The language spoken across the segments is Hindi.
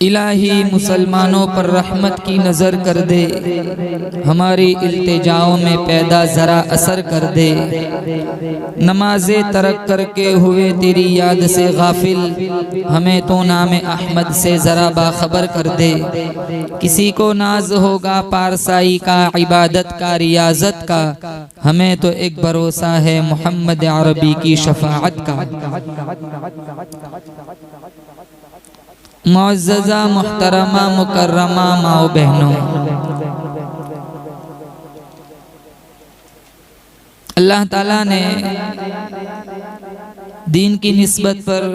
इलाही मुसलमानों पर रहमत की नज़र कर दे, हमारी इल्तिजाओं में पैदा ज़रा असर कर दे। नमाज़े तरक करके हुए तेरी याद से गाफिल, हमें तो नाम अहमद से ज़रा बाखबर कर दे। किसी को नाज होगा पारसाई का, इबादत का, रियाजत का, हमें तो एक भरोसा है मोहम्मद अरबी की शफाअत का। मुअज़्ज़ज़ा मुहतरमा मुकर्रमा माओ बहनों, अल्लाह ताला ने दीन की निस्बत पर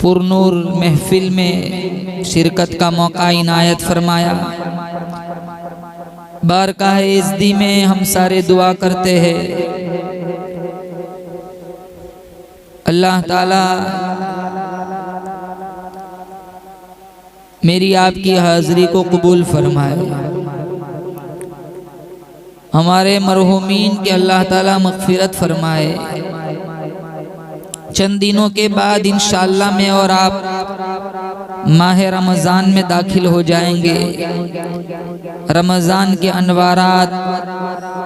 पुरनूर महफिल में शिरकत का मौका इनायत फरमाया। बारकाह इज़्दी में हम सारे दुआ करते हैं, अल्लाह ताला मेरी आपकी हाज़री को कबूल फरमाए। हमारे मरहूमीन के अल्लाह ताला मग़फ़िरत फरमाए। चंद दिनों के बाद इंशाअल्लाह मैं और आप माह रमज़ान में दाखिल हो जाएंगे। रमज़ान के अनवारात,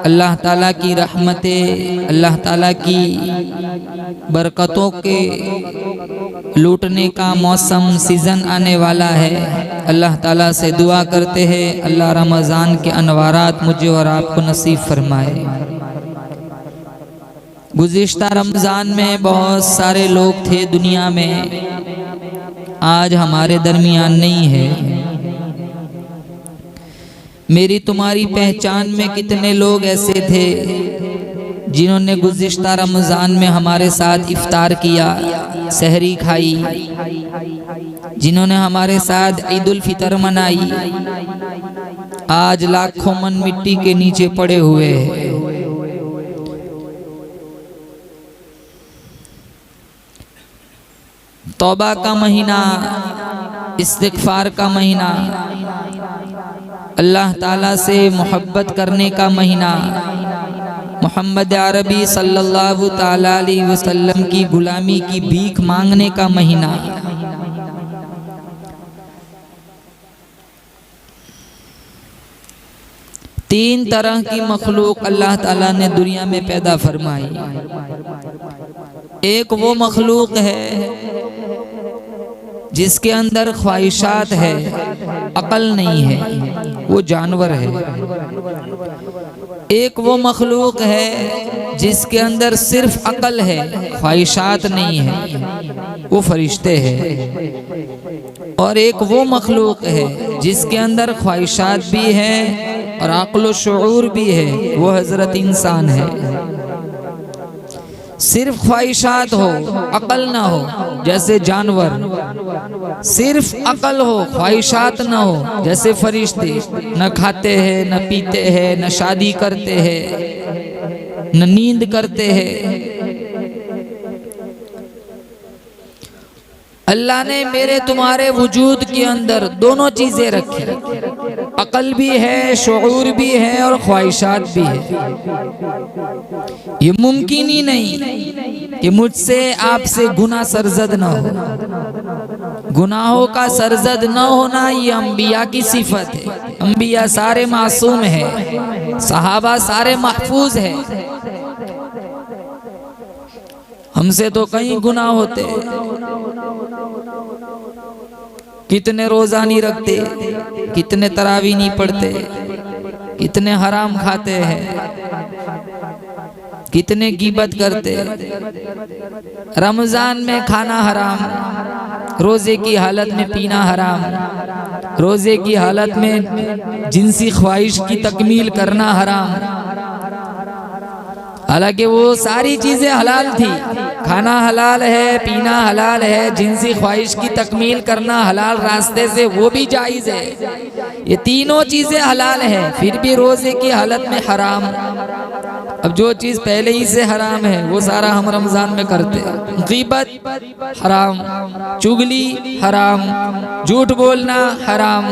अल्लाह ताला की रहमतें, अल्लाह ताला की बरकतों के लूटने का मौसम, सीज़न आने वाला है। अल्लाह ताला से दुआ करते हैं, अल्लाह रमज़ान के अनवारात मुझे और आपको नसीब फरमाए। गुज़िश्ता रमज़ान में बहुत सारे लोग थे दुनिया में, आज हमारे दरमियान नहीं है। मेरी तुम्हारी पहचान में कितने लोग ऐसे थे जिन्होंने गुज़िश्ता रमज़ान में हमारे साथ इफ्तार किया, सहरी खाई, जिन्होंने हमारे साथ ईद उल फितर मनाई। आज लाखों मन मिट्टी के नीचे पड़े हुए हैं। तौबा का महीना, इस्तिग़फ़ार का महीना, अल्लाह ताला से मोहब्बत करने का महीना, मोहम्मद अरबी सल्लल्लाहु ताला अलैहि वसल्लम की गुलामी की भीख मांगने का महीना। तीन तरह की मखलूक अल्लाह ताला ने दुनिया में पैदा फरमाई। एक वो मखलूक है जिसके अंदर ख्वाहिशात है, अकल नहीं है, वो जानवर है। एक वो मखलूक है जिसके अंदर सिर्फ अकल है, ख्वाहिशात नहीं है, वो फरिश्ते हैं। और एक वो मखलूक है जिसके अंदर ख्वाहिशात भी है और अक्ल व शऊर भी है, वो हजरत इंसान है। सिर्फ ख्वाहिशात हो, अकल ना हो, जैसे जानवर। सिर्फ अकल हो, ख्वाहिशात ना हो, जैसे फरिश्ते। न खाते हैं, न पीते हैं, न शादी करते हैं, न नींद करते हैं। अल्लाह ने मेरे तुम्हारे वजूद के अंदर दोनों चीजें रखी, अकल भी है, शऊर भी है और ख्वाहिशात भी है। ये मुमकिन ही नहीं कि मुझसे आपसे गुनाह सरजद ना हो। गुनाहों का सरजद न होना ये अंबिया की सिफत है। अंबिया सारे मासूम है, सहाबा सारे महफूज है। हमसे तो कई गुनाह होते, कितने रोजा नहीं रखते, कितने तरावी नहीं पढ़ते, कितने हराम खाते हैं, कितने गीबत करते। रमजान में खाना हराम, रोजे की हालत में पीना हराम, रोजे की हालत में जिनसी ख्वाहिश की तकमील करना हराम। हालांकि वो सारी चीजें हलाल थी, खाना हलाल है, पीना हलाल है, जिनसी ख्वाहिश की तकमील करना हलाल रास्ते से वो भी जायज़ है। ये तीनों चीजें हलाल है, फिर भी रोजे की हालत में हराम। अब जो चीज पहले ही से हराम है वो सारा हम रमजान में करते हैं। गीबत हराम, चुगली हराम, झूठ बोलना हराम,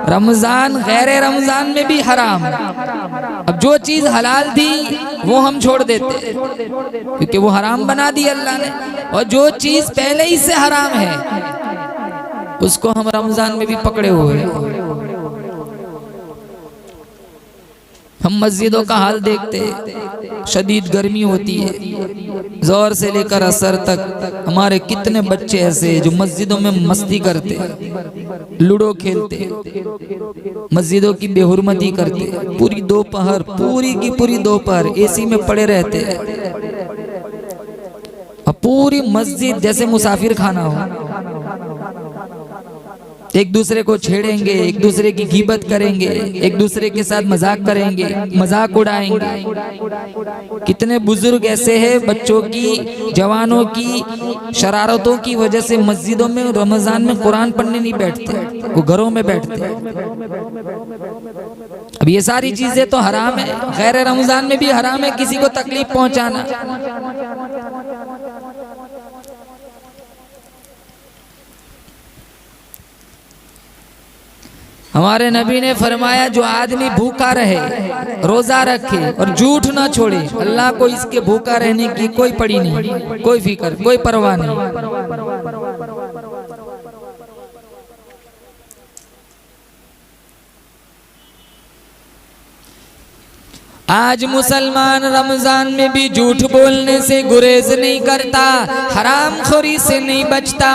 रमजान गैर रमजान में भी हराम। अब जो चीज हलाल थी वो हम छोड़ देते क्योंकि वो हराम बना दी अल्लाह ने, और जो चीज पहले ही से हराम है उसको हम रमजान में भी पकड़े हुए हैं। हम मस्जिदों का हाल देखते, शदीद गर्मी होती है, जोर से लेकर असर तक हमारे कितने बच्चे ऐसे जो मस्जिदों में मस्ती करते, लूडो खेलते, मस्जिदों की बेहुरमती करते, पूरी दोपहर, पूरी की पूरी दोपहर एसी में पड़े रहते, और पूरी मस्जिद जैसे मुसाफिर खाना हो, एक दूसरे को छेड़ेंगे, एक दूसरे की गीबत करेंगे, एक दूसरे के साथ मजाक करेंगे, मजाक उड़ाएंगे। कितने बुजुर्ग ऐसे हैं बच्चों की, जवानों की शरारतों की वजह से मस्जिदों में रमजान में कुरान पढ़ने नहीं बैठते, वो घरों में बैठते। अब ये सारी चीजें तो हराम है, गैर रमजान में भी हराम है किसी को तकलीफ पहुंचाना। हमारे नबी ने फरमाया जो आदमी भूखा रहे, रोजा रखे और झूठ ना छोड़े, अल्लाह को इसके भूखा रहने की कोई पड़ी नहीं, कोई फिक्र, कोई परवाह नहीं। आज मुसलमान रमजान में भी झूठ बोलने से गुरेज नहीं करता, हराम खोरी से नहीं बचता,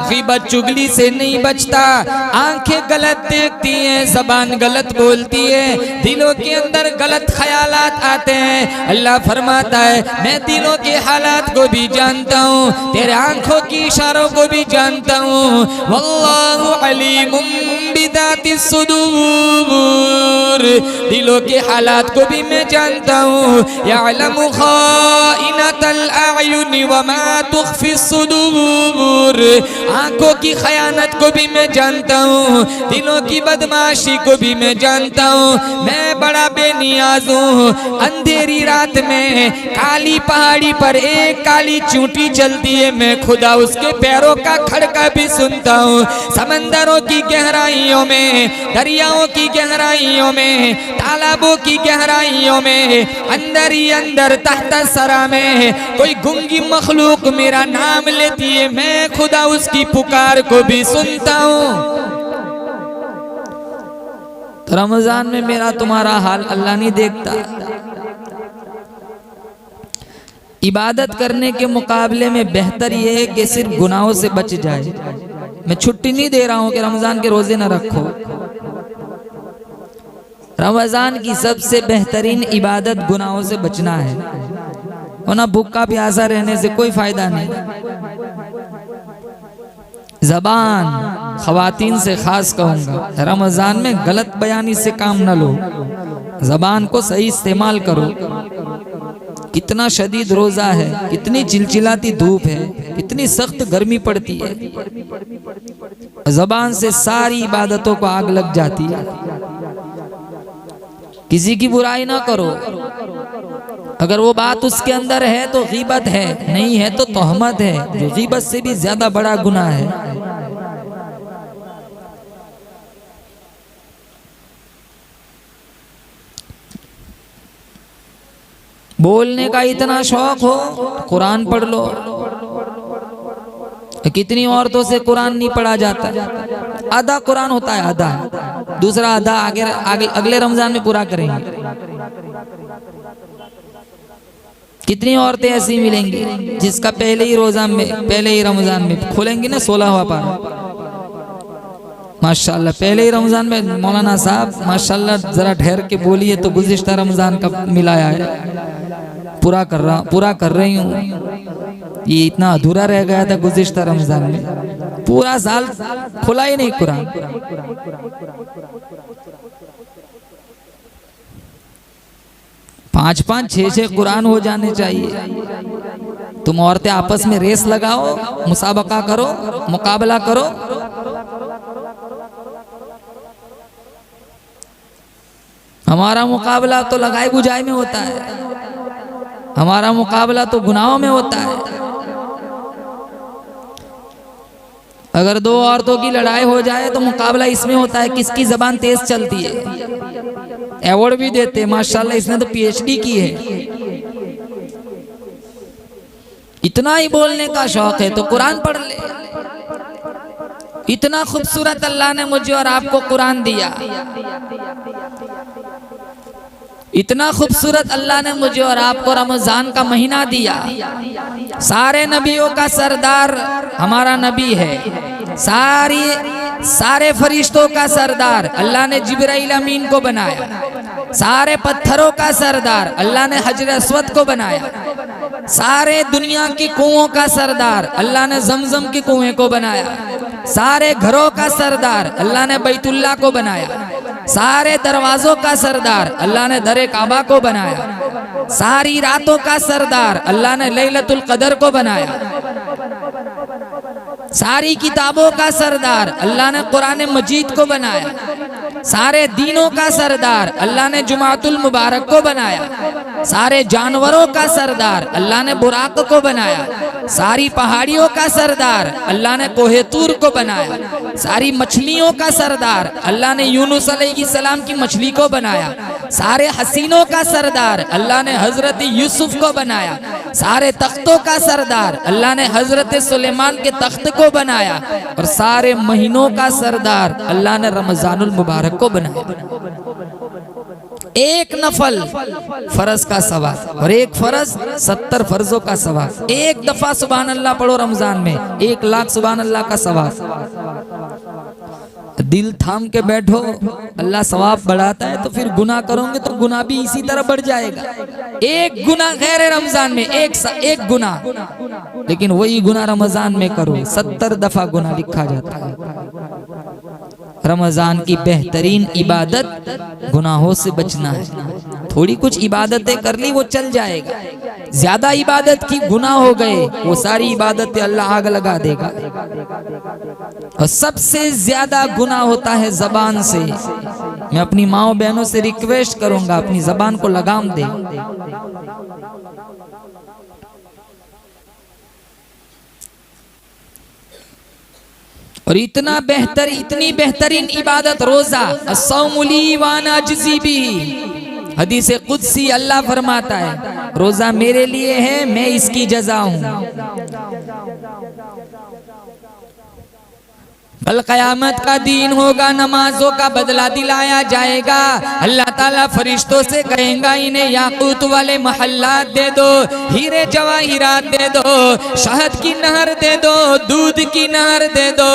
ग़ीबत चुगली से नहीं बचता, आंखें गलत देखती हैं, ज़बान गलत बोलती है, दिलों के अंदर गलत ख्यालात आते हैं। अल्लाह फरमाता है मैं दिलों के हालात को भी जानता हूँ, तेरे आंखों की इशारों को भी जानता हूँ। वल्लाहु अलीमुम बिदातिस सुदूर, दिलों के हालात को भी मैं जानता हूँ। यअलमु खाइनतल अयुनि व मा तुख्फिस सुदूर, आंखों की खयानत को भी मैं जानता हूँ, दिलों की बदमाशी को भी मैं जानता हूँ। मैं बड़ा बेनियाज हूँ। अंधेरी रात में काली पहाड़ी पर एक काली चूंटी चलती है, मैं खुदा उसके पैरों का खड़का भी सुनता हूँ। समंदरों की गहराइयों में, दरियाओं की गहराइयों में, तालाबों की गहराइयों में, अंदर ही अंदर तहत सरा में कोई गुंगी मखलूक मेरा नाम लेती है, मैं खुदा उसकी पुकार को भी सुनता हूँ। रमजान में मेरा तुम्हारा हाल अल्लाह नहीं देखता। इबादत करने के मुकाबले में बेहतर यह है कि सिर्फ गुनाहों से बच जाए। मैं छुट्टी नहीं दे रहा हूं कि रमजान के रोजे न रखो। रमजान की सबसे बेहतरीन इबादत गुनाहों से बचना है, वरना भूखा प्यासा रहने से कोई फायदा नहीं। जबान खवातीन से खास कहूंगा, रमजान में गलत बयानी से काम न लो, जबान को सही इस्तेमाल करो। कितना शदीद रोजा है, कितनी चिलचिलाती धूप है, कितनी सख्त गर्मी पड़ती है, जबान से सारी इबादतों को आग लग जाती है। किसी की बुराई ना करो, अगर वो बात उसके अंदर है तो गीबत है, नहीं है तो तोहमत है, जो गीबत से भी ज्यादा बड़ा गुनाह है। बोलने का इतना शौक हो, कुरान पढ़ लो। कितनी औरतों से कुरान नहीं पढ़ा जाता, आधा कुरान होता है, आधा, दूसरा आधा आगे अगले रमजान में पूरा करेंगे। कितनी औरतें ऐसी मिलेंगी जिसका पहले ही रमजान में खोलेंगी ना 16वां पारा, माशाल्लाह। पहले ही रमजान में मौलाना साहब माशाल्लाह जरा ठहर के बोलिए तो गुज़िश्ता रमजान का मिलाया है, पूरा कर रही हूँ। ये इतना अधूरा रह गया था गुज़िश्ता रमजान में, पूरा साल खुला ही नहीं कुरान। 5-5, 6-6 कुरान हो जाने चाहिए। तुम औरतें आपस में रेस लगाओ, मुसाबका करो, मुकाबला करो। हमारा मुकाबला तो लगाई बुझाई में होता है, हमारा मुकाबला तो गुनाहों में होता है। अगर दो औरतों की लड़ाई हो जाए तो मुकाबला इसमें होता है किसकी जबान तेज चलती है। अवार्ड भी देते हैं, माशाल्लाह इसने तो पीएचडी की है। इतना ही बोलने का शौक है तो कुरान पढ़ ले। इतना खूबसूरत अल्लाह ने मुझे और आपको कुरान दिया, इतना खूबसूरत अल्लाह ने मुझे और आपको रमजान का महीना दिया। सारे नबियों का सरदार हमारा नबी है, सारे फरिश्तों का सरदार अल्लाह ने जिब्राइल अमीन को बनाया, सारे पत्थरों का सरदार अल्लाह ने हजर अस्वद को बनाया, सारे दुनिया की कुओं का सरदार अल्लाह ने जमजम के कुएं को बनाया, सारे घरों का सरदार अल्लाह ने बैतुल्लाह को बनाया, सारे दरवाजों का सरदार अल्लाह ने दरे काबा को बनाया, सारी रातों का सरदार अल्लाह ने लैलतुल कदर को बनाया, सारी किताबों का सरदार अल्लाह ने कुरान मजीद को बनाया, सारे दीनों का सरदार अल्लाह ने जुमातुल मुबारक को बनाया, सारे जानवरों का सरदार अल्लाह ने बुराक को बनाया, सारी पहाड़ियों का सरदार अल्लाह ने कोहे तूर को बनाया, सारी मछलियों का सरदार अल्लाह ने यूनुस अलैहिस्सलाम की मछली को बनाया, सारे हसीनों का सरदार अल्लाह ने हजरत यूसुफ को बनाया, सारे तख्तों का सरदार अल्लाह ने हजरत सुलेमान के तख्त को बनाया, और सारे महीनों का सरदार अल्लाह ने रमजानुल मुबारक को बनाया। एक नफल फर्ज का सवाब और एक फर्ज 70 फर्जों का सवाब। एक दफा सुभान अल्लाह पढ़ो रमजान में 1 लाख सुभान अल्लाह का सवाब। दिल थाम के बैठो, अल्लाह सवाब बढ़ाता है, तो फिर गुनाह करोगे तो गुनाह भी इसी तरह बढ़ जाएगा। एक गुनाह गैर रमजान में एक गुनाह, लेकिन वही गुनाह रमजान में करो 70 दफा गुनाह लिखा जाता है। रमजान की बेहतरीन इबादत गुनाहों से बचना है। थोड़ी कुछ इबादतें कर ली वो चल जाएगा, ज्यादा इबादत की गुनाह हो गए वो सारी इबादतें अल्लाह आग लगा देगा। और सबसे ज्यादा गुनाह होता है जबान से। मैं अपनी माओ बहनों से रिक्वेस्ट करूंगा अपनी जबान को लगाम दे। और इतनी बेहतरीन इबादत रोजा, अस्सौमुली वाना अजज़ी बिही। हदीस कुदसी अल्लाह फरमाता है रोजा मेरे लिए है, मैं इसकी जज़ा हूं। कल क़यामत का दिन होगा, नमाजों का बदला दिलाया जाएगा। अल्लाह ताला फरिश्तों से कहेगा इन्हें याकूत वाले महल्लात दे दो, हीरे जवाहिरात दे दो, शहद की नहर दे दो, दूध की नहर दे दो,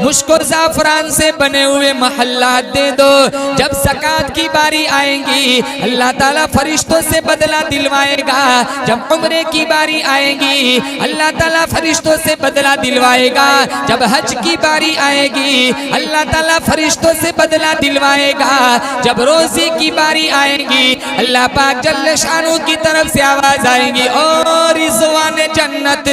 मुश्क और ज़ाफ़रान से बने हुए महल्लात दे दो। जब ज़कात की बारी आएगी अल्लाह ताला फरिश्तों से बदला दिलवाएगा। जब उम्रे की बारी आएगी अल्लाह ताला फरिश्तों से बदला दिलवाएगा। जब हज की बारी आएगी अल्लाह ताला फरिश्तों से बदला दिलवाएगा। जब रोज़े की बारी आएगी अल्लाह पाक जल्ल शानू की तरफ से आवाज आएगी, और रिज़वान जन्नत,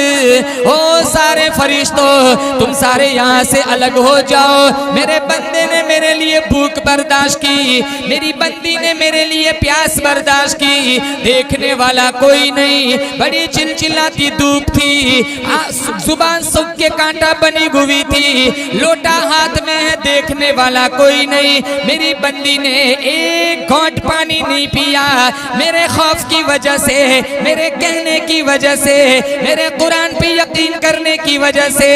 ओ सारे फरिश्तों तुम सारे यहाँ से अलग हो जाओ। मेरे बंदे ने मेरे लिए भूख बर्दाश्त की, मेरी बंदी ने मेरे लिए प्यास बर्दाश्त की। देखने वाला कोई नहीं, बड़ी चिलचिलाती धूप थी, जुबान सूख के कांटा बनी हुई थी, लोटा हाथ में है, देखने वाला कोई नहीं। मेरी बंदी ने एक घोंट पानी नहीं पिया। मेरे खौफ की वजह से, मेरे कहने की वजह से, मेरे कुरान पे यकीन करने की वजह से,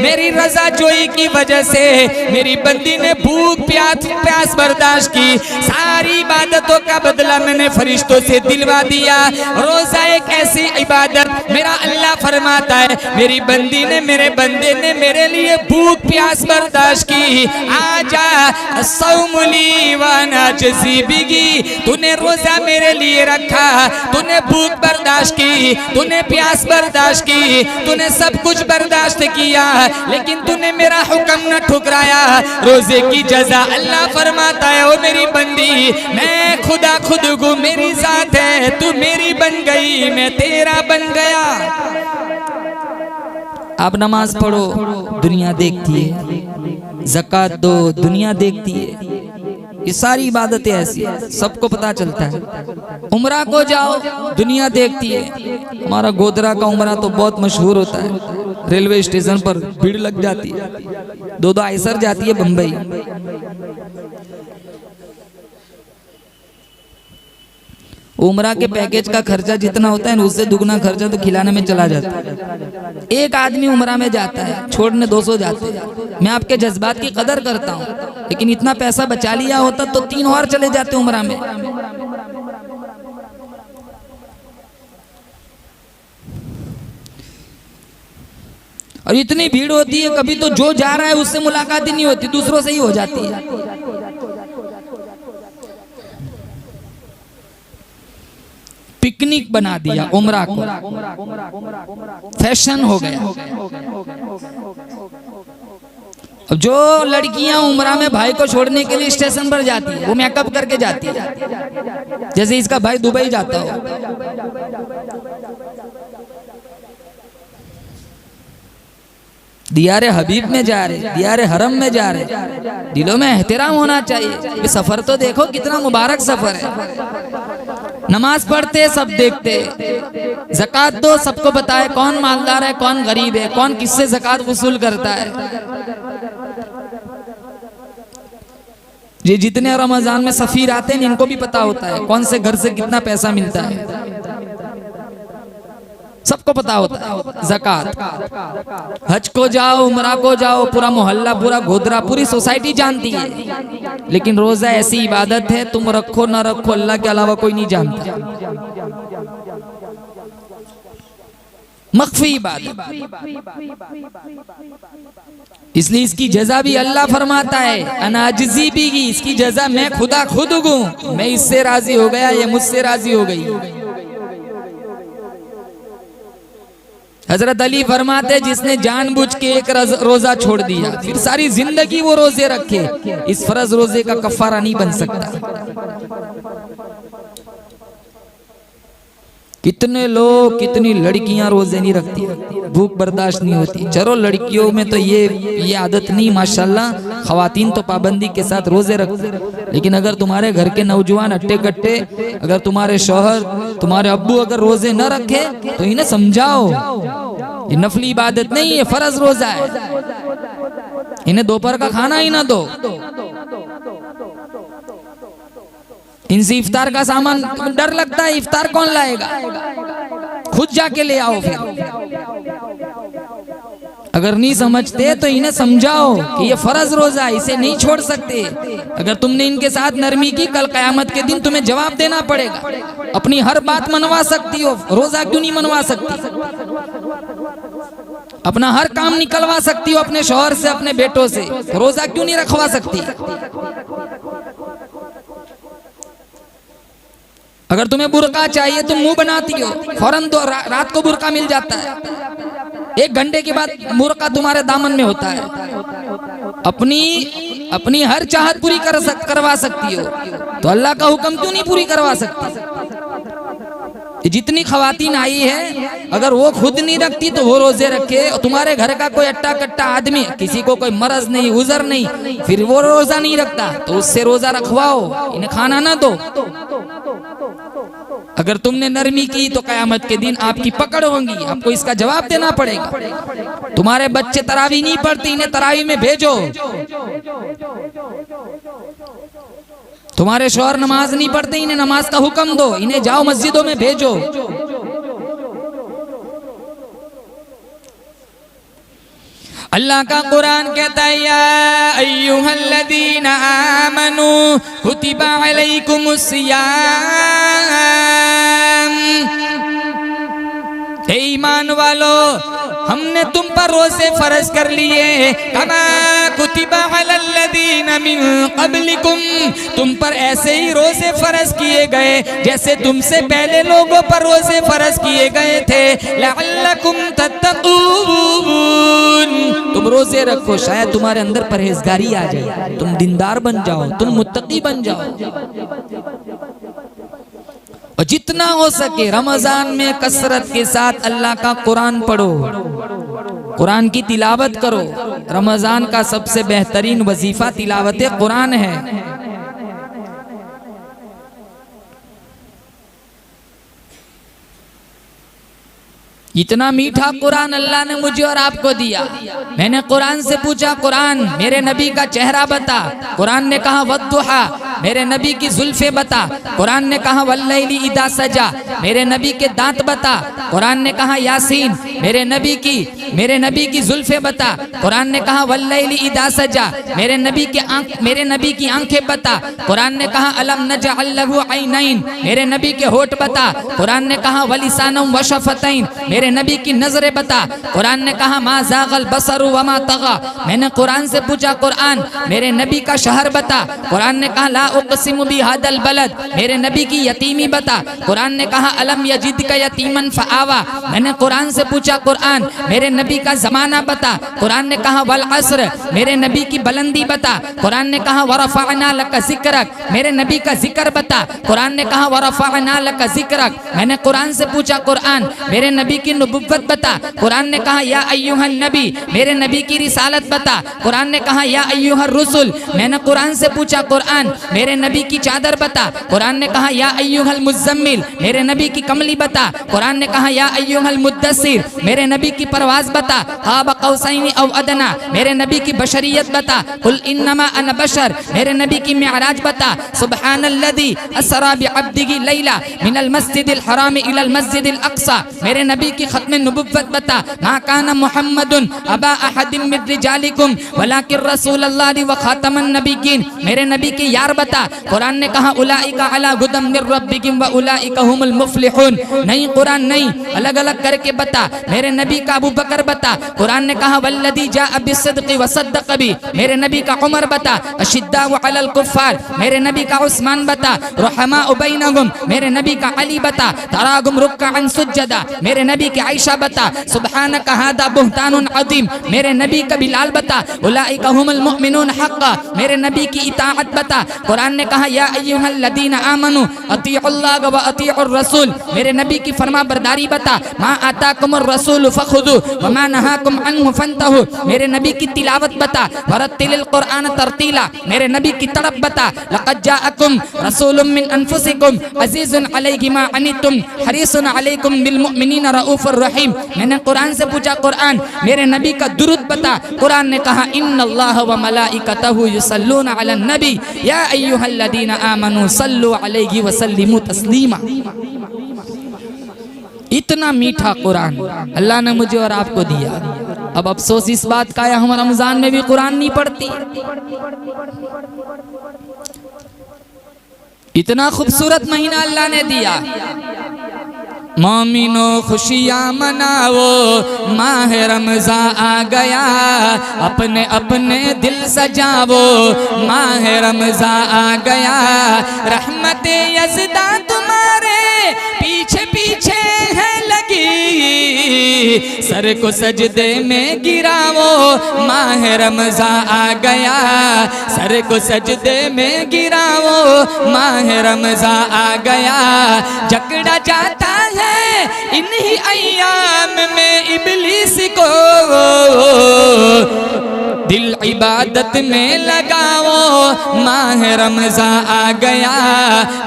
मेरी रजा जोई की वजह से मेरी बंदी ने भूख प्यास बर्दाश्त की। सारी इबादतों का बदला मैंने फरिश्तों से दिलवा दिया। रोजा एक ऐसी इबादत, मेरा अल्लाह फरमाता है मेरी बंदी ने, मेरे बंदे ने मेरे लिए भूख प्यास बर्दाश्त की। आजा सौमुली वाना जज़ीबिगी, तूने रोजा मेरे लिए रखा, तूने भूख बर्दाश्त की, तूने प्यास बर्दाश्त की, तूने सब कुछ बर्दाश्त किया, लेकिन तूने मेरा हुक्म न ठुकराया। रोजे की जज़ा अल्लाह फरमाता है ओ मेरी बंदी, मैं खुदा खुद गो, मेरी जात है, तू मेरी बन गई, मैं तेरा बन गया। आप नमाज पढ़ो दुनिया देखती है, ज़कात दो दुनिया देखती है, ये सारी इबादतें ऐसी सबको पता चलता है। उमरा को जाओ दुनिया देखती है। हमारा गोधरा का उमरा तो बहुत मशहूर होता है, रेलवे स्टेशन पर भीड़ लग जाती है, 2-2 आयसर जाती है बम्बई। उम्रा के पैकेज का खर्चा जितना होता है उससे दुगना खर्चा तो खिलाने में चला जाता है। एक आदमी उम्रा में जाता है, छोड़ने 200 जाते हैं। मैं आपके जज्बात की कदर करता हूँ, लेकिन इतना पैसा बचा लिया होता तो 3 और चले जाते उम्रा में। और इतनी भीड़ होती है, कभी तो जो जा रहा है उससे मुलाकात ही नहीं होती, दूसरों से ही हो जाती है। पिकनिक बना दिया उम्रा को, फैशन हो गया। अब जो लड़कियां उम्रा में भाई को छोड़ने के लिए स्टेशन पर जाती है, वो मेकअप करके जाती है जैसे इसका भाई दुबई जाता हो। दियारे हबीब में जा रहे, दियारे हरम में जा रहे, दिलों में एहतराम होना चाहिए। सफर तो देखो कितना मुबारक सफर है। नमाज पढ़ते सब देखते, ज़कात दो सबको बताए कौन मालदार है कौन गरीब है, कौन किससे ज़कात वसूल करता है। ये जितने रमजान में सफीर आते हैं इनको भी पता होता है कौन से घर से कितना पैसा मिलता है, सबको पता होता है। ज़कात, हज को जाओ उम्रा को जाओ, पूरा मोहल्ला पूरा गोदरा पूरी सोसाइटी जानती है। लेकिन रोजा ऐसी इबादत है, तुम रखो ना रखो अल्लाह के अलावा कोई नहीं जानता। मख्फी इबादत, इसलिए इसकी जजा भी अल्लाह फरमाता है, अनाजिजी भी की, इसकी जजा मैं खुदा खुद हूँ। मैं इससे राजी हो गया, ये मुझसे राजी हो गई। हजरत अली फरमाते जिसने जानबूझ के एक रोजा छोड़ दिया फिर सारी जिंदगी वो रोजे रखे, इस फर्ज रोजे का कफारा नहीं बन सकता। कितने लोग कितनी लड़कियां रोजे नहीं रखती, भूख बर्दाश्त नहीं होती। चलो लड़कियों में तो ये आदत नहीं, माशाल्लाह खवातीन तो पाबंदी के साथ रोजे रखते। लेकिन अगर तुम्हारे घर के नौजवान हट्टे कट्टे, अगर तुम्हारे शौहर तुम्हारे अब्बू अगर रोजे न रखे तो इन्हें समझाओ ये नफली इबादत नहीं है, फर्ज रोजा है। इन्हें दोपहर का खाना ही ना दो, इनसे इफ्तार का सामान डर लगता है, इफ्तार कौन लाएगा, खुद जाके ले आओ। फिर अगर नहीं समझते तो इन्हें समझाओ कि ये फर्ज रोजा है, इसे नहीं छोड़ सकते। अगर तुमने इनके साथ नरमी की, कल कयामत के दिन तुम्हें जवाब देना पड़ेगा। अपनी हर बात मनवा सकती हो, रोजा क्यों नहीं मनवा सकती? अपना हर काम निकलवा सकती हो अपने शौहर से, अपने बेटों से, रोजा क्यों नहीं रखवा सकती? अगर तुम्हें बुर्का चाहिए तुम मुंह बनाती हो, फौरन दो, रात को बुर्का मिल जाता है, 1 घंटे के बाद बुर्का तुम्हारे दामन में होता है। अपनी हर चाहत पूरी करवा सकती हो, तो अल्लाह का हुक्म क्यों नहीं पूरी करवा सकती? जितनी खवातीन आई है अगर वो खुद नहीं रखती तो वो रोजे रखे, और तुम्हारे घर का कोई अट्टा कट्टा आदमी, किसी को कोई मरज नहीं उजर नहीं, फिर वो रोजा नहीं रखता तो उससे रोजा रखवाओ, इन्हें खाना ना दो। अगर तुमने नरमी की तो कयामत के दिन आपकी पकड़ होगी, आपको इसका जवाब देना पड़ेगा। तुम्हारे बच्चे तरावी नहीं पढ़ते, इन्हें तरावी में भेजो। तुम्हारे शौहर नमाज नहीं पढ़ते, इन्हें नमाज का हुक्म दो, इन्हें जाओ मस्जिदों में भेजो। अल्लाह का कुरान कहता है या अय्युहल्लज़ीना आमनू कुतिबा अलैकुमुस्सियाम, हे ईमान वालो हमने तुम पर रोजे फर्ज कर लिए, कमा कुतिबा अलल्लज़ीना मिन क़ब्लिकुम, तुम पर ऐसे ही रोजे फर्ज किए गए जैसे तुमसे पहले लोगों पर रोजे फर्ज किए गए थे, लअल्लकुम तत्तक़ून, तुम रोजे रखो शायद तुम्हारे अंदर परहेजगारी आ जाए, तुम दीनदार बन जाओ, तुम मुत्तकी बन जाओ। और जितना हो सके रमजान में कसरत के साथ अल्लाह का कुरान पढ़ो, कुरान की तिलावत करो। रमजान का सबसे बेहतरीन वजीफा तिलावत कुरान है। इतना मीठा कुरान अल्लाह ने मुझे और आपको दिया। मैंने कुरान से पूछा, कुरान मेरे नबी का चेहरा बता। कुरान ने कहा वद्दुहा, मेरे नबी की जुल्फे बता। कुरान ने कहा वल्लैली इदा सजा, मेरे नबी के दांत बता। कुरान ने कहा यासीन, मेरे नबी की जुल्फे बता। कुरान ने कहा वल्लैली इदा सजा, मेरे नबी की आंखें बता। कुरान ने कहा अलम नजअल लहू ऐनैन, मेरे नबी के होठ बता। कुरान ने कहा वलिसानम वशफतैन, मेरे नबी की नजरें बता। कुरान ने कहा मा ज़ागल बसरु वमा तगा, मैंने कुरान से पूछा कुरान मेरे नबी का शहर बता। कुरान ने कहा ला उक़सिमु बिहादल बलद, मेरे नबी की यतीमी बता। कुरान ने कहा अलम यजिदका यतीमन फआवा, मैंने कुरान से पूछा कुरान मेरे नबी का जमाना बता। कुरान ने कहा वल अस्र, मेरे नबी की बुलंदी बता। कुरान ने कहा वरफ़अना लका ज़िक्रक, मेरे नबी का जिक्र बता। कुरान ने कहा वरफ़अना लका ज़िक्रक, मैंने कुरान से पूछा कुरान मेरे नबी की नबुव्वत बता। कुरान ने कहा या अय्युहन नबी, मेरे नबी की रिसालत बता। कुरान ने कहा या अय्युहर रुसुल, मैंने कुरान से पूछा कुरान मेरे नबी की चादर बता। कुरान ने कहा या अय्युहल मुज़्ज़म्मिल, मेरे नबी की कमली बता। कुरान ने कहा या अय्युहल मुद्दस्सिर, मेरे नबी की परवाज़ बता। क़ाब क़ौसैन औ अदना, मेरे नबी की बशरियत बता। कुल इन्नमा अना बशर, मेरे नबी की मिअराज बता। सुब्हानल्लज़ी अस्रा बिअब्दिही लैला मिनल मस्जिदिल हराम इलल मस्जिदिल अक़सा, मेरे नबी की ख़त्म नबुव्वत बता। मा काना मुहम्मदुन अबा अहदिम मिन रिजालिकुम वलाकिन रसूलल्लाहि व ख़ातमन नबिय्यीन, मेरे नबी के यार बता। कुरान ने कहा उलाइका अला हुदम मिर रब्बिहिम व उलाइका हुमुल मुफ़्लिहून, नहीं कुरान नहीं, अलग अलग करके बता। मेरे नबी का अबू बकर बता। कुरान ने कहा वल्लज़ी जाअ बिस्सिद्क़ि व सद्दक़ बि, मेरे नबी का उमर बता। अशिद्दाउ अलल कुफ़्फ़ार, मेरे नबी का उस्मान बता। रुहमाउ बैनहुम, मेरे नबी का अली बता। तराहुम रुक्अन सुज्जदा, मेरे नबी की आयशा बता। सुब्हानका हादा बुहतानुन अज़ीम, मेरे नबी का बिलाल बता। उलाइका हुमुल मुमिनून हक़्क़ा, मेरे नबी की इताअत बता। कुरान ने कहा या अय्युहल्लज़ीना आमनू अतीउल्लाह व अतीउर रसूल, मेरे नबी की फरमा बरदारी बता। मा आताकुमुर रसूल फखुदू व मा नहाकुम अन्हु फंतहू, मेरे नबी की तिलावत बता। वरत्तिलिल कुरआन तरतीला, मेरे नबी की तड़प बता। लक़द जाअकुम रसूलुम मिन अनफुसिकुम अज़ीज़ुन अलैहि मा अनितुम हरीसुन अलैकुम बिल मुमिनीना रऊफ़ुर रहीम, मैंने कुरान से पूछा कुरान मेरे नबी का दुरूद बता। कुरान ने कहा इन्नल्लाह व मलाइकतहु युसल्लूना अलन नबी या अय्युहल्लज़ीना आमनू सल्लु अलैहि व सल्लिमू तस्लीमा। इतना मीठा कुरान अल्लाह ने मुझे और आपको दिया। अब अफसोस इस बात का है हम रमजान में भी कुरान नहीं पढ़ती। इतना खूबसूरत महीना अल्लाह ने दिया। मोमिनो खुशियाँ मनाओ, माह रमज़ा आ गया, अपने अपने दिल सजाओ, माह रमज़ा आ गया। रहमते यज़दा तुम्हारे पीछे पीछे है लगी, सर को सजदे में गिराओ, माह रमज़ा आ गया, सर को सजदे में गिराओ, माह रमज़ा आ गया। जकड़ा जाता है इन्हीं अय्याम में इब्लीस को, दिल इबादत में लगाओ, माह रमज़ा आ गया,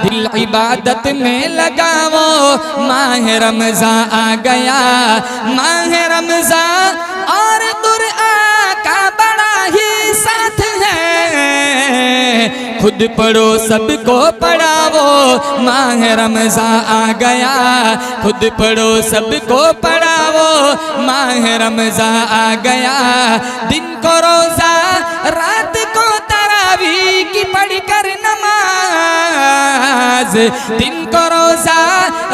दिल इबादत में लगाओ, माह रमज़ा आ गया। माह रमज़ा और कुरआन का बड़ा ही साथ है, खुद पढ़ो सबको पढ़ाओ, माह रमज़ा आ गया, खुद पढ़ो सबको पढ़ाओ, माह रमज़ा आ गया। दिन को रोज़ा रात को तरावी की पढ़कर नमाज, दिन को रोज़ा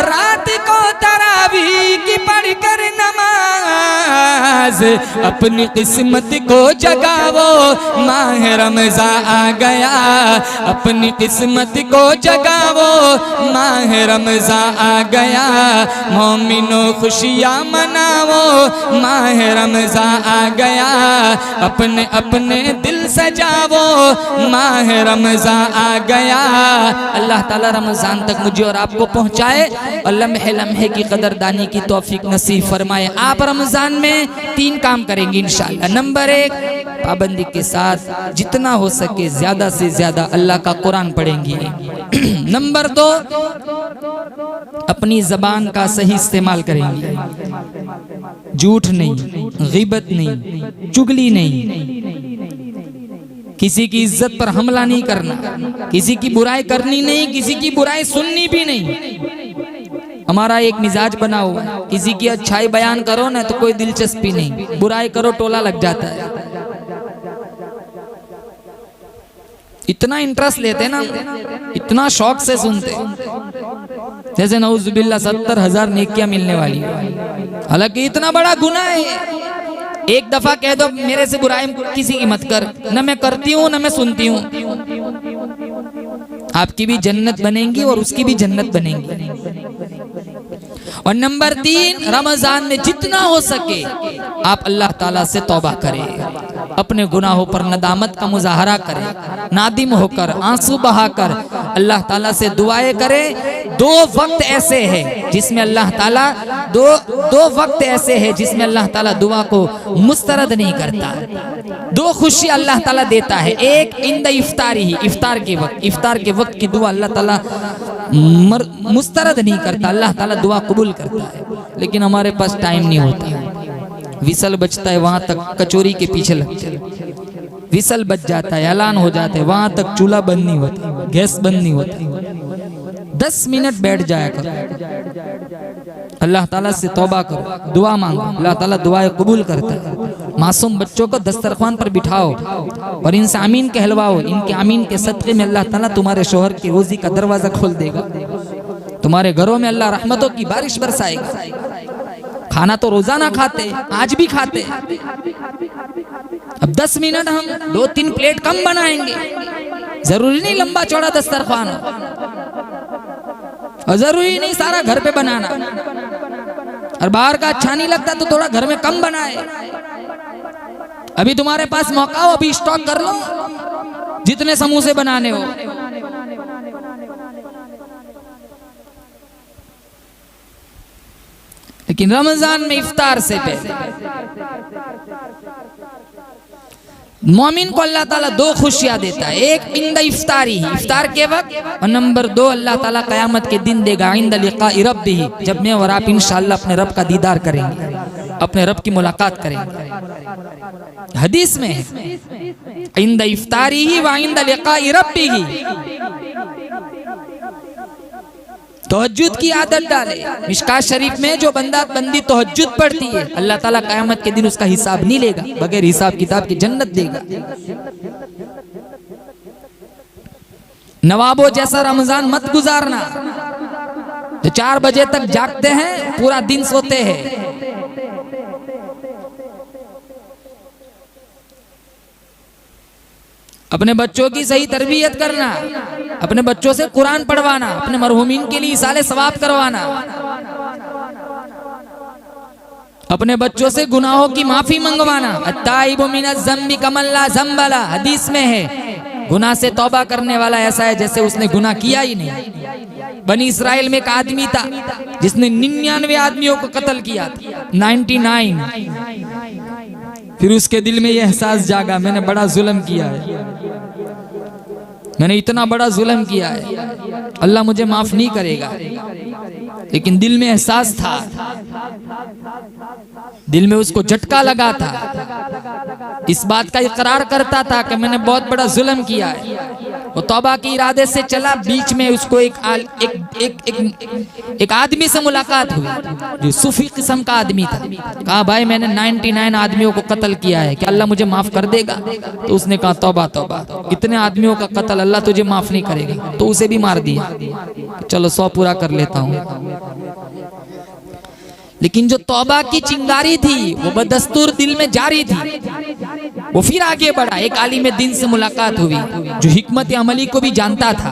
रात को तरावी की पढ़कर नमाज, अपनी किस्मत को जगाओ, माह रमज़ा आ गया, अपनी किस्मत को जगाओ, माह रमज़ा आ गया। मोमिनो खुशियाँ मनाओ, माह रमज़ा आ गया, अपने अपने दिल सजाओ, माह रमज़ा आ गया। अल्लाह ताला रमज़ान तक मुझे और आपको पहुँचाए और लम्हे लम्हे की कदरदानी की तौफीक नसीब फरमाए। आप रमज़ान में 3 काम करेंगे इंशाअल्लाह। नंबर 1, पाबंदी के साथ जितना हो सके ज़्यादा से ज़्यादा अल्लाह का कुरान पढ़ेंगे। नंबर 2, अपनी ज़बान का सही इस्तेमाल करेंगे, झूठ नहीं, ग़ीबत नहीं, चुगली नहीं, किसी की इज्जत पर हमला नहीं करना, किसी की बुराई करनी नहीं, किसी की बुराई सुननी भी नहीं। हमारा एक मिजाज बना हुआ है, किसी की अच्छाई बयान करो ना तो कोई दिलचस्पी नहीं, बुराई करो टोला लग जाता है। इतना इंटरेस्ट लेते ना, इतना शौक से सुनते, जैसे नऊजुबिल्लाह 70,000 नेकियां मिलने वाली है। हालांकि इतना बड़ा गुनाह है। एक दफा कह दो मेरे से बुराई किसी की मत कर, न मैं करती हूँ न मैं सुनती हूँ, आपकी भी जन्नत बनेगी और उसकी भी जन्नत बनेगी। और नंबर 3, रमजान में जितना हो सके आप अल्लाह ताला से तौबा करें, अपने गुनाहों पर नदामत का मुजाहरा करें, नादिम होकर आंसू बहाकर अल्लाह ताला से दुआएं करें। 2 वक्त ऐसे हैं जिसमें अल्लाह ताला दो वक्त ऐसे हैं जिसमें अल्लाह ताला दुआ को मुस्तरद नहीं करता। 2 खुशी अल्लाह ताला देता है। एक इंद इफ्तारी ही, इफ्तार के वक्त की दुआ अल्लाह ताला मुस्तरद नहीं करता, अल्लाह ताला दुआ कबूल करता है। लेकिन हमारे पास टाइम नहीं होता, विसल बजता है वहां तक कचोरी के पीछे लगते हैं, विसल बज जाता है, ऐलान हो जाता है, वहां तक चूल्हा बंद नहीं होता, गैस बंद नहीं होता। 10 मिनट बैठ जाया करो, अल्लाह ताला से तौबा करो, दुआ मांगो, अल्लाह ताला दुआएं कबूल करता है। मासूम बच्चों को दस्तरखान पर बिठाओ और इनसे आमीन कहलवाओ, इनके आमीन के सदक़े में अल्लाह ताला तुम्हारे शोहर की रोजी का दरवाजा खोल देगा, तुम्हारे घरों में अल्लाह रहमतों की बारिश बरसाएगा। खाना तो रोजाना खाते, आज भी खाते, अब 10 मिनट हम 2-3 प्लेट कम बनाएंगे, जरूरी नहीं लंबा चौड़ा दस्तरखान हो, और जरूरी नहीं सारा घर पे बनाना, और बाहर का अच्छा नहीं लगता तो थोड़ा घर में कम बनाए। अभी तुम्हारे पास मौका हो, अभी स्टॉक कर लो जितने समोसे बनाने हो। लेकिन रमजान में इफ्तार से पहले मोमिन को अल्लाह ताला 2 खुशियां देता है। एक इंद इफ्तारी ही, इफ्तार के वक्त, और नंबर 2 अल्लाह ताला कयामत के दिन देगा इंद लिक़ाइ रब्बिही, जब मैं और आप इंशाअल्लाह अपने रब का दीदार करेंगे, अपने रब की मुलाकात करेंगे। हदीस में है इंद इफ्तारी ही व इंद लिक़ाइ रब्बिही। तहज्जुद की आदत डाले। मिशकात शरीफ में जो बंदी तहज्जुद पढ़ती है, अल्लाह ताला क़यामत के दिन उसका हिसाब नहीं लेगा, बगैर हिसाब किताब की जन्नत देगा। नवाबों जैसा रमजान मत गुजारना, जो 4 बजे तक जागते हैं, पूरा दिन सोते हैं। अपने बच्चों की सही तरबियत करना, अपने बच्चों से कुरान पढ़वाना, अपने मरहूमीन के लिए इसाले सवाब करवाना, अपने बच्चों से गुनाहों की माफी मंगवाना। अत्ताइबु मिनज़ ज़म्बि कमन ला ज़म्ब ला, हदीस में है गुनाह से तौबा करने वाला ऐसा है जैसे उसने गुनाह किया ही नहीं। बनी इस्राइल में एक आदमी था जिसने 99 आदमियों को कत्ल किया, 99। फिर उसके दिल में यह एहसास जागा, मैंने बड़ा जुल्म किया है, मैंने इतना बड़ा जुल्म किया है, अल्लाह मुझे माफ नहीं करेगा। लेकिन दिल में एहसास था, दिल में उसको झटका लगा था, इस बात का इकरार करता था कि मैंने बहुत बड़ा जुल्म किया है। वो तौबा के इरादे से चला, बीच में उसको एक आदमी से मुलाकात हुई जो सूफी किस्म का आदमी था। कहा भाई मैंने 99 आदमियों को कत्ल किया है, क्या अल्लाह मुझे माफ कर देगा? तो उसने कहा तौबा तौबा, इतने आदमियों का कत्ल अल्लाह तुझे माफ नहीं करेगा। तो उसे भी मार दिया, चलो 100 पूरा कर लेता हूँ। लेकिन जो तौबा की चिंगारी थी वो बदस्तूर दिल में जारी थी। वो फिर आगे बढ़ा, एक आलिम दीन से मुलाकात हुई जो हिकमत अमली को भी जानता था।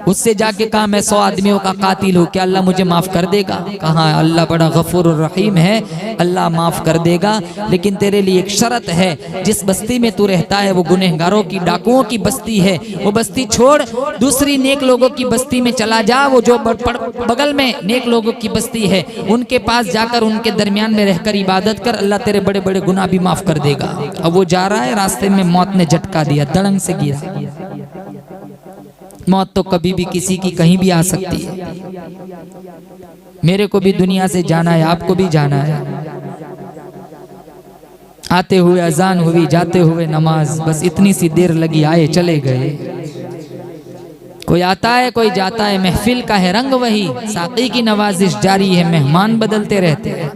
उससे जाके कहा मैं 100 आदमियों का कातिल हूँ, क्या अल्लाह मुझे माफ कर देगा? कहा अल्लाह बड़ा गफूर और रहीम है, अल्लाह माफ कर देगा, लेकिन तेरे लिए एक शर्त है, जिस बस्ती में तू रहता है वो गुनहगारों की, डाकुओं की बस्ती है, वो बस्ती छोड़ दूसरी नेक लोगों की बस्ती में चला जा। वो जो बगल में नेक लोगों की बस्ती है उनके पास जाकर उनके दरमियान में रहकर इबादत कर, अल्लाह तेरे बड़े बड़े गुनाह भी माफ कर देगा। अब वो जा रहा है, रास्ते में मौत ने झटका दिया, धड़ंग से गिरा। मौत तो कभी भी किसी की कहीं भी आ सकती है। मेरे को भी दुनिया से जाना है, आपको भी जाना है। आते हुए अजान हुई, जाते हुए नमाज, बस इतनी सी देर लगी, आए चले गए। कोई आता है कोई जाता है, महफिल का है रंग वही, साकी की नवाजिश जारी है, मेहमान बदलते रहते हैं।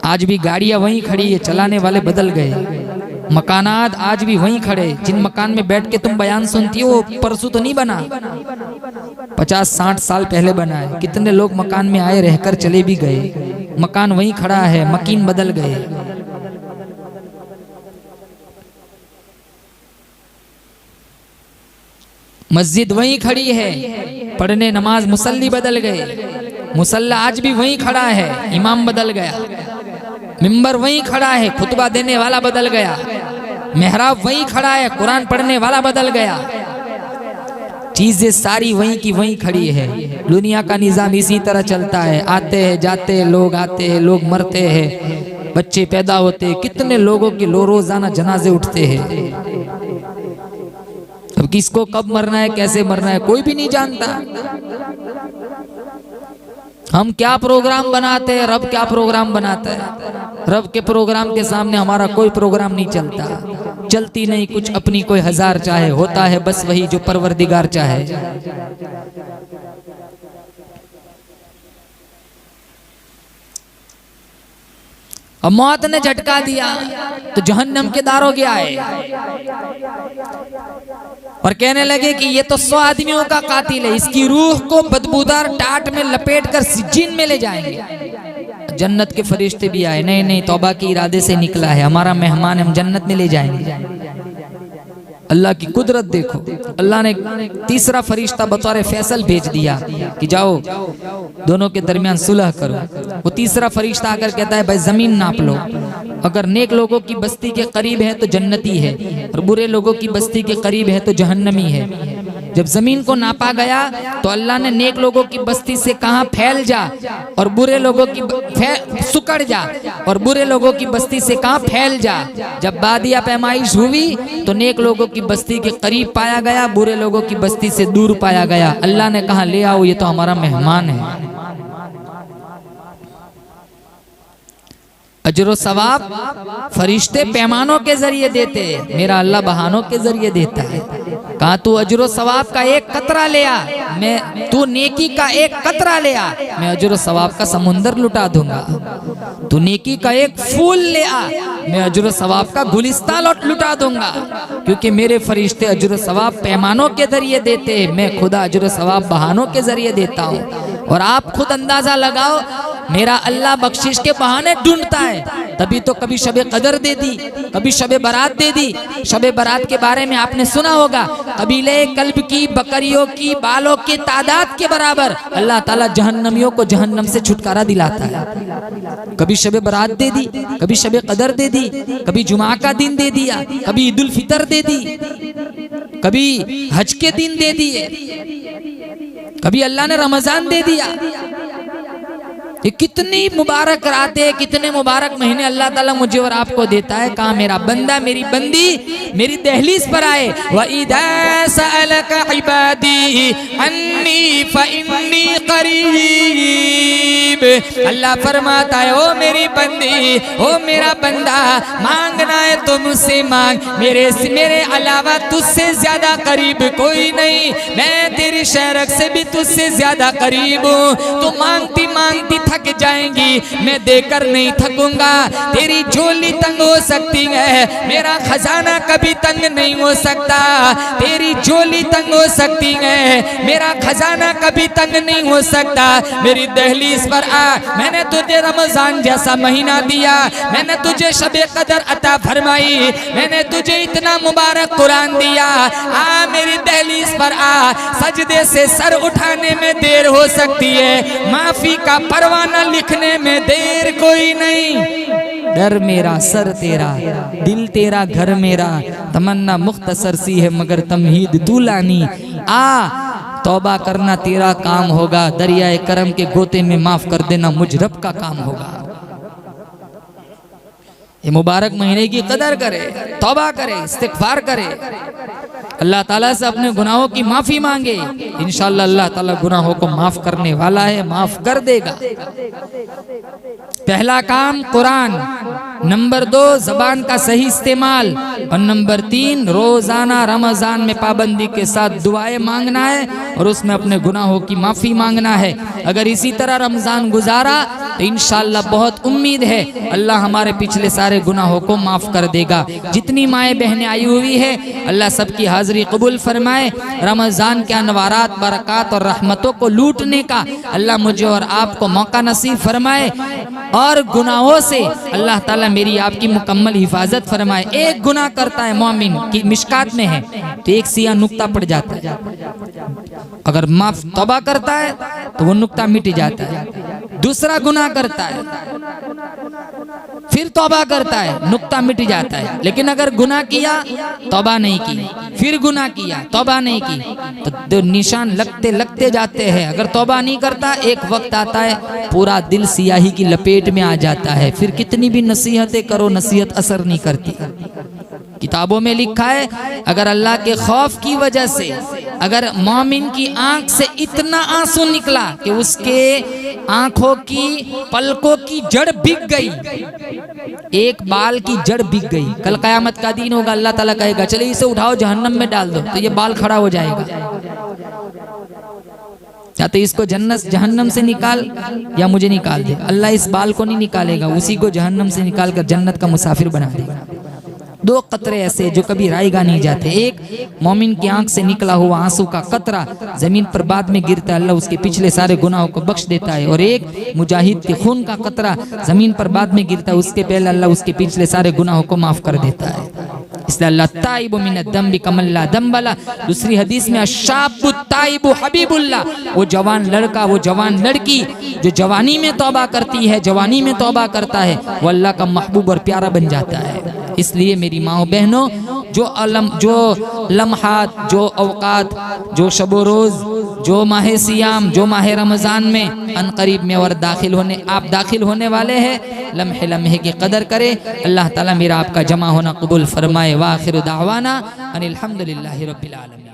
आज भी गाड़ियां वहीं खड़ी है, चलाने वाले बदल गए। मकानात आज भी वहीं खड़े, जिन मकान में बैठ के तुम बयान सुनती हो वो परसों तो नहीं बना, 50-60 साल पहले बना है। कितने लोग मकान में आए, रहकर चले भी गए, मकान वहीं खड़ा है, मकीन बदल गए। मस्जिद वहीं खड़ी है, पढ़ने नमाज, मुसल्ली बदल गए, मुसल्ला आज भी वहीं खड़ा है, इमाम बदल गया। मिंबर वहीं खड़ा है, खुतबा देने वाला बदल गया। मेहराब वहीं खड़ा है, कुरान पढ़ने वाला बदल गया। चीजें सारी वहीं की वहीं खड़ी है। दुनिया का निजाम इसी तरह चलता है, आते हैं जाते हैं लोग, आते हैं लोग, मरते हैं, बच्चे पैदा होते हैं, कितने लोगों के रोजाना जनाजे उठते हैं। अब किसको कब मरना है, कैसे मरना है, कोई भी नहीं जानता। हम क्या प्रोग्राम बनाते हैं, रब क्या प्रोग्राम बनाता है। रब के प्रोग्राम के सामने हमारा कोई प्रोग्राम नहीं चलता, चलती नहीं कुछ अपनी कोई हजार चाहे, होता है बस वही जो परवरदिगार चाहे। अब मौत ने झटका दिया तो जहन्नम के दारोगे आए और कहने लगे कि ये तो 100 आदमियों का कातिल है, इसकी रूह को बदबूदार टाट में लपेट कर सिज्जीन में ले जाएंगे। जन्नत के फरिश्ते भी आए, नहीं नहीं तौबा के इरादे से निकला है, हमारा मेहमान, हम जन्नत में ले जाएंगे। अल्लाह की कुदरत देखो, अल्लाह ने तीसरा फरिश्ता बतौर फैसल भेज दिया कि जाओ दोनों के दरमियान सुलह करो। वो तीसरा फरिश्ता आकर कहता है भाई जमीन नाप लो, अगर नेक लोगों की बस्ती के करीब है तो जन्नती है और बुरे लोगों की बस्ती के करीब है तो जहन्नमी है। जब जमीन को नापा गया तो अल्लाह ने नेक लोगों की बस्ती से कहा फैल जा और बुरे लोगों की सुकड़ जा, और बुरे लोगों की बस्ती से कहा फैल जा। जब बादिया पैमाइश हुई तो नेक लोगों की बस्ती के करीब पाया गया, बुरे लोगों की बस्ती से दूर पाया गया। अल्लाह ने कहा ले आओ, ये तो हमारा मेहमान है। अजर सवाब फरिश्ते पैमानों के जरिए देते, मेरा अल्लाह बहानों के जरिए देता है। कहा तू अजर सवाब का एक कतरा ले आ, मैं तू नेकी का एक कतरा ले आ, मैं अजर सवाब का समुंदर लुटा दूंगा। तू नेकी का एक फूल ले आ, मैं अजर सवाब का गुलिस्तान लुटा दूंगा। क्योंकि मेरे फरिश्ते अजर सवाब पैमानों के जरिए देते हैं, मैं खुदा अजर सवाब बहानों के जरिए देता हूँ। और आप खुद अंदाजा लगाओ, मेरा अल्लाह बख्शिश के बहाने ढूंढता है, तभी तो कभी शबे कदर दे दी, कभी शबे बारात दे दी। शबे बारात के बारे में आपने सुना होगा, कबीले कल्ब की बकरियों की बालों के तादाद के बराबर अल्लाह ताला जहन्नमियों को जहन्नम से छुटकारा दिलाता है। कभी शबे बारात दे दी, कभी शबे कदर दे दी, कभी जुमा का दिन दे दिया, कभी ईद उल फितर दे दी, कभी हज के दिन दे दिए, कभी अल्लाह ने रमजान दे दिया। ये कितनी मुबारक रातें, कितने मुबारक महीने अल्लाह ताला मुझे और आपको देता है। कहा मेरा बंदा मेरी बंदी मेरी दहलीज पर आए, व इदा सअलका इबादी अन्नी फइन्नी करीब। अल्लाह फरमाता है ओ मेरी बंदी, ओ मेरा बंदा, मांगना है तो मुझसे मांग, मेरे अलावा तुझसे ज्यादा करीब कोई नहीं, मैं तेरी शहरक से भी तुझसे ज्यादा करीब हूँ। तू मांगती मांगती थक जाएंगी, मैं देकर नहीं थकूंगा। तेरी झोली तंग हो सकती है, मेरा खजाना कभी तंग नहीं हो सकता। तेरी झोली तंग हो सकती है, मेरा खजाना कभी तंग नहीं हो सकता। मेरी दहलीज पर आ, मैंने तुझे रमजान जैसा महीना दिया, मैंने तुझे शबे कदर अता फरमाई, मैंने तुझे इतना मुबारक कुरान दिया। आ मेरी दहलीज पर आ, सजदे से सर उठाने में देर हो सकती है, माफी का परवाना लिखने में देर कोई नहीं। डर मेरा सर तेरा, दिल तेरा घर मेरा, तमन्ना मुख्तसर सी है मगर तमहीद दूलानी। आ तौबा करना तेरा काम होगा, दरियाए करम के गोते में माफ कर देना मुझ रब का काम होगा। ये मुबारक महीने की कदर करे, तौबा करे, इस्तिग़फ़ार करे। अल्लाह ताला से अपने गुनाहों की माफी मांगे, इंशाअल्लाह अल्लाह ताला गुनाहों को माफ करने वाला है, माफ कर देगा। पहला काम कुरान, नंबर 2 जबान का सही इस्तेमाल, और नंबर 3 रोजाना रमजान में पाबंदी के साथ दुआएं मांगना है और उसमें अपने गुनाहों की माफी मांगना है। अगर इसी तरह रमजान गुजारा तो इंशाअल्लाह बहुत उम्मीद है अल्लाह हमारे पिछले सारे गुनाहों को माफ कर देगा। जितनी माएँ बहनें आई हुई है अल्लाह सबकी हाजिरी कबूल फरमाए। रमजान के अनवारात, बरक़ात और रहमतों को लूटने का अल्लाह मुझे और आपको मौका नसीब फरमाए, और गुनाहों से अल्लाह ताला मेरी आपकी मुकम्मल हिफाजत फरमाए। एक गुनाह करता है मोमिन की मिशकात में है तो एक सिया नुक्ता पड़ जाता है, अगर माफ तौबा करता है तो वो नुक्ता मिट जाता है। दूसरा गुनाह करता है फिर तौबा करता है, नुक्ता मिट जाता है। लेकिन अगर गुनाह किया तौबा नहीं की, फिर गुनाह किया तौबा नहीं की, तो निशान लगते लगते जाते हैं। अगर तौबा नहीं करता एक वक्त आता है पूरा दिल सियाही की लपेट में आ जाता है, फिर कितनी भी नसीहतें करो नसीहत असर नहीं करती। किताबों में लिखा है अगर अल्लाह के खौफ की वजह से अगर मोमिन की आंख से इतना आंसू निकला कि उसके आंखों की पलकों की जड़ बिक गई, एक बाल की जड़ बिक गई, कल कयामत का दिन होगा, अल्लाह ताला कहेगा चले इसे उठाओ जहन्नम में डाल दो, तो ये बाल खड़ा हो जाएगा। या तो इसको जन्नत जहन्नम से निकाल या मुझे निकाल दे। अल्लाह इस बाल को नहीं निकालेगा, उसी को जहन्नम से निकाल कर जन्नत का मुसाफिर बना देगा। 2 कतरे ऐसे जो कभी रायगा नहीं जाते। एक मोमिन की आंख से निकला हुआ आंसू का कतरा जमीन पर बाद में गिरता है, अल्लाह उसके पिछले सारे गुनाहों को बख्श देता है। और एक मुजाहिद के खून का कतरा जमीन पर बाद में गिरता है, उसके पहले अल्लाह उसके पिछले सारे गुनाहों को माफ कर देता है। इसलिए अल्लाह ताइबु मिनद दम्बि कमल्ला दम्बला। दूसरी हदीस में अशाबु ताइबु हबीबुल्लाह, वो जवान लड़का वो जवान लड़की जो जवानी में तौबा करती है, जवानी में तौबा करता है, वो अल्लाह का महबूब और प्यारा बन जाता है। इसलिए मेरी माओ बहनों, जो लम्हात, जो अवकात, जो शबो रोज, जो माह सियाम, जो माह रमजान में अनकरीब में और आप दाखिल होने वाले हैं, लम्हे लम्हे की कदर करें। अल्लाह ताला मेरा आपका जमा होना कबूल फरमाए। व आखिर दावाना अनिल हम्दुलिल्लाहि रब्बिल आलमीन।